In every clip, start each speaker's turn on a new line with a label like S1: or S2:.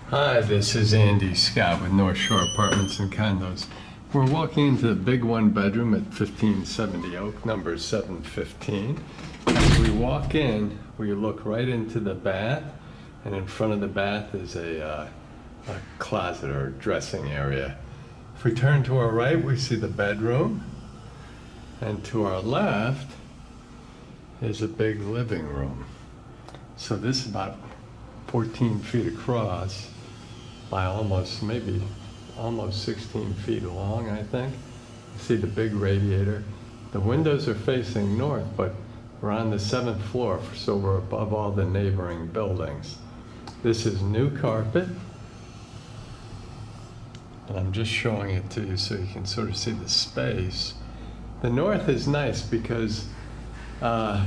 S1: Hi, this is Andy Scott with North Shore Apartments and Condos. We're walking into the big one bedroom at 1570 Oak, number 715. As we walk in, we look right into the bath, and in front of the bath is a closet or dressing area. If we turn to our right, we see the bedroom, and to our left is a big living room. So this is about 14 feet across by almost 16 feet long, I think. You see the big radiator. The windows are facing north, but we're on the 7th floor, so we're above all the neighboring buildings. This is new carpet, and I'm just showing it to you so you can sort of see the space. The north is nice because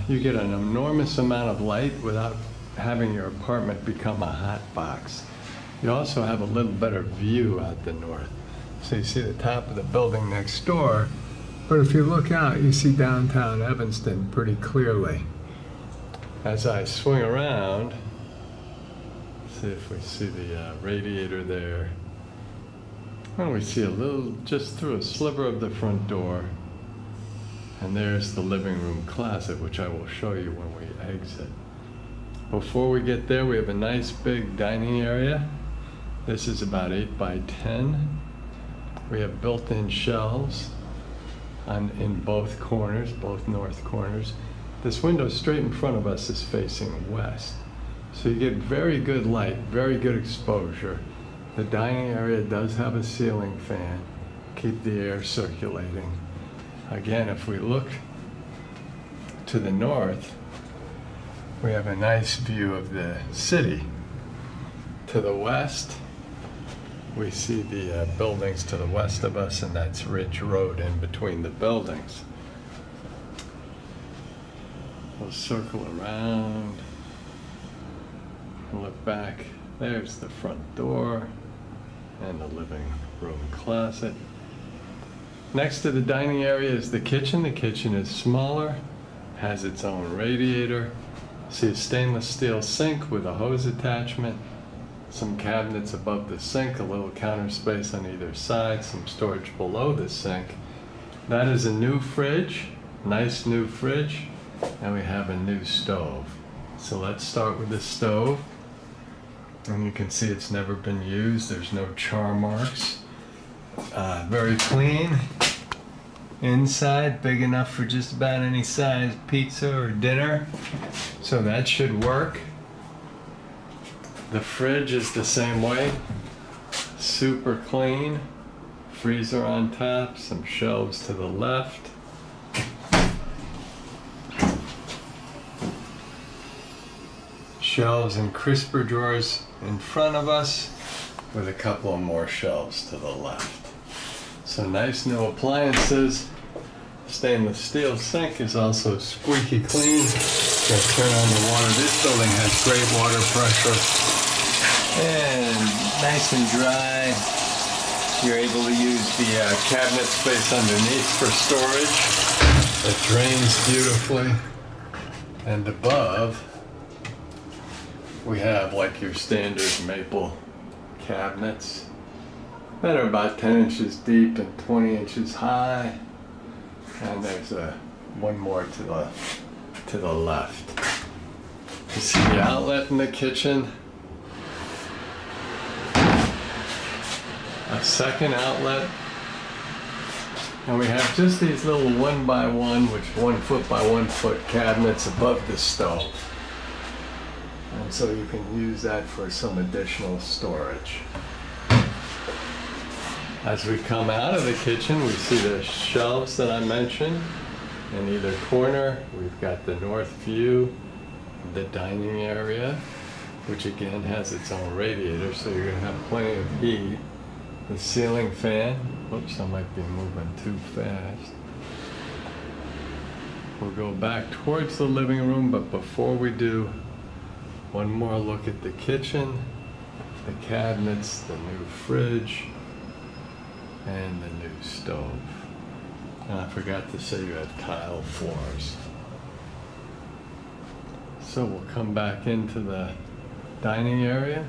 S1: you get an enormous amount of light without having your apartment become a hot box. You also have a little better view out the north. So you see the top of the building next door, but if you look out, you see downtown Evanston pretty clearly. As I swing around, see if we see the radiator there. And we see a little, just through a sliver of the front door. And there's the living room closet, which I will show you when we exit. Before we get there, we have a nice big dining area. This is about 8 by 10. We have built-in shelves in both corners, both north corners. This window straight in front of us is facing west. So you get very good light, very good exposure. The dining area does have a ceiling fan, keep the air circulating. Again, if we look to the north, we have a nice view of the city. To the west, we see the buildings to the west of us, and that's Ridge Road in between the buildings. We'll circle around, look back. There's the front door and the living room closet. Next to the dining area is the kitchen. The kitchen is smaller, has its own radiator. See a stainless steel sink with a hose attachment, some cabinets above the sink, a little counter space on either side, some storage below the sink. That is a new fridge, nice new fridge, and we have a new stove. So let's start with the stove. And you can see it's never been used. There's no char marks. Very clean. Inside, big enough for just about any size pizza or dinner. So that should work. The fridge is the same way. Super clean. Freezer on top, some shelves to the left. Shelves and crisper drawers in front of us with a couple of more shelves to the left. So nice new appliances. Stainless steel sink is also squeaky clean. Gonna turn on the water. This building has great water pressure and nice and dry. You're able to use the cabinet space underneath for storage. It drains beautifully. And above, we have like your standard maple cabinets that are about 10 inches deep and 20 inches high. And there's one more to the left. You see the outlet in the kitchen. A second outlet. And we have just these little 1 by 1, which 1 foot by 1 foot cabinets above the stove. And so you can use that for some additional storage. As we come out of the kitchen, we see the shelves that I mentioned. In either corner, we've got the north view, the dining area, which again has its own radiator, so you're gonna have plenty of heat. The ceiling fan, whoops, I might be moving too fast. We'll go back towards the living room, but before we do, one more look at the kitchen, the cabinets, the new fridge, and the new stove. And I forgot to say you have tile floors. So we'll come back into the dining area.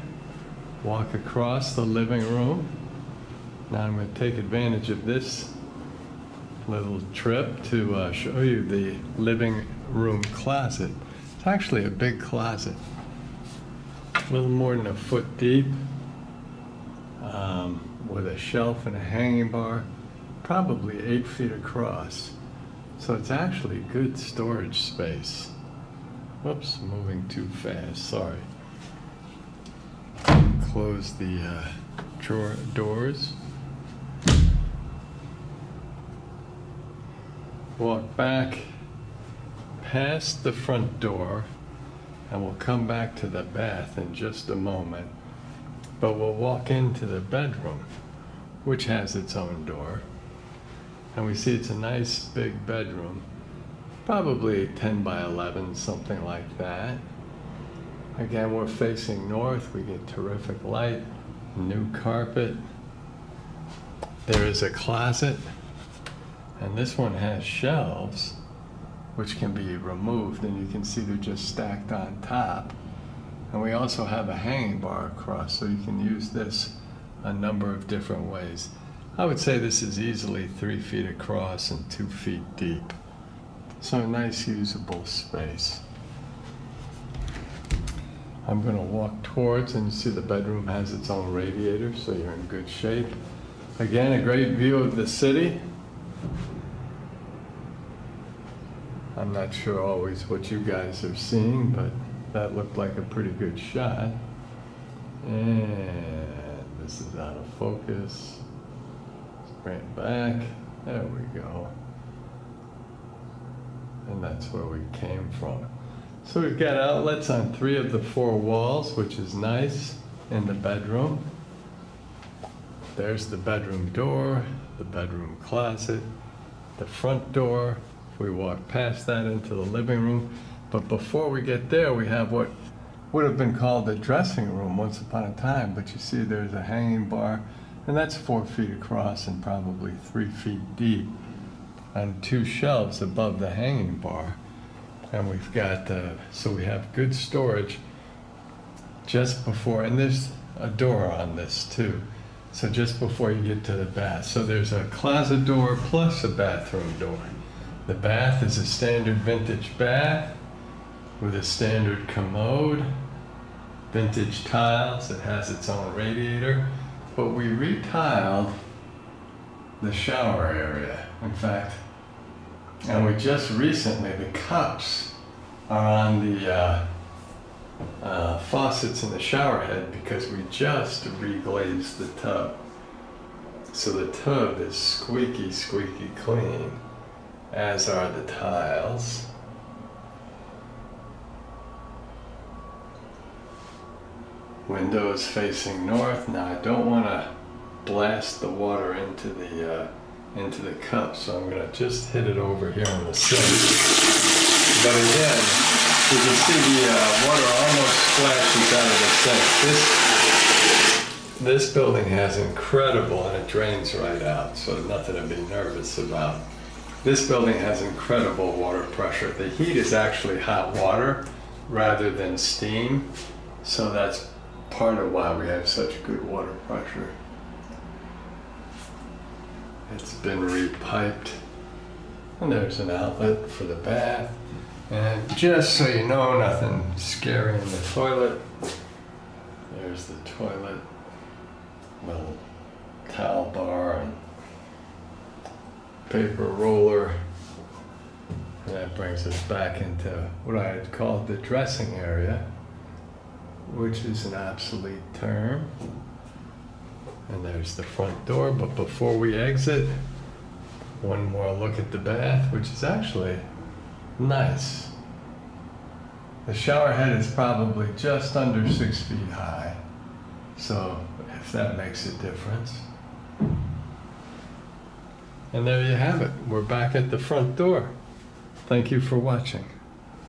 S1: walk across the living room. Now I'm going to take advantage of this little trip to show you the living room closet. It's actually a big closet, a little more than a foot deep, with a shelf and a hanging bar, probably 8 feet across. So it's actually good storage space. Whoops, moving too fast, sorry. Close the drawer doors. Walk back past the front door, and we'll come back to the bath in just a moment. But we'll walk into the bedroom, which has its own door. And we see it's a nice big bedroom, probably 10 by 11, something like that. Again, we're facing north. We get terrific light, new carpet. There is a closet, and this one has shelves, which can be removed, and you can see they're just stacked on top. And we also have a hanging bar across, so you can use this a number of different ways. I would say this is easily 3 feet across and 2 feet deep. So a nice usable space. I'm going to walk towards, and you see the bedroom has its own radiator, so you're in good shape. Again, a great view of the city. I'm not sure always what you guys are seeing, but that looked like a pretty good shot. And this is out of focus. Let's bring it back. There we go. And that's where we came from. So we've got outlets on 3 of the 4 walls, which is nice in the bedroom. There's the bedroom door, the bedroom closet, the front door. We walk past that into the living room. But before we get there, we have what would have been called the dressing room once upon a time. But you see there's a hanging bar, and that's 4 feet across and probably 3 feet deep, and 2 shelves above the hanging bar. And we've got, so we have good storage just before, and there's a door on this too. So just before you get to the bath. So there's a closet door plus a bathroom door. The bath is a standard vintage bath with a standard commode, vintage tiles. It has its own radiator, but we retiled the shower area. In fact, and we just recently, the cups are on the faucets in the shower head because we just reglazed the tub. So the tub is squeaky, squeaky clean, as are the tiles. Windows facing north. Now I don't want to blast the water into the cup, so I'm going to just hit it over here on the sink. But again, you can see the water almost splashes out of the sink. This building has incredible, and it drains right out, so nothing to be nervous about. This building has incredible water pressure. The heat is actually hot water rather than steam, so that's part of why we have such good water pressure. It's been repiped, and there's an outlet for the bath. And just so you know, nothing scary in the toilet. There's the toilet, little towel bar and paper roller. And that brings us back into what I had called the dressing area, which is an obsolete term. And there's the front door, but before we exit, one more look at the bath, which is actually nice. The shower head is probably just under 6 feet high, so if that makes a difference. And there you have it. We're back at the front door. Thank you for watching.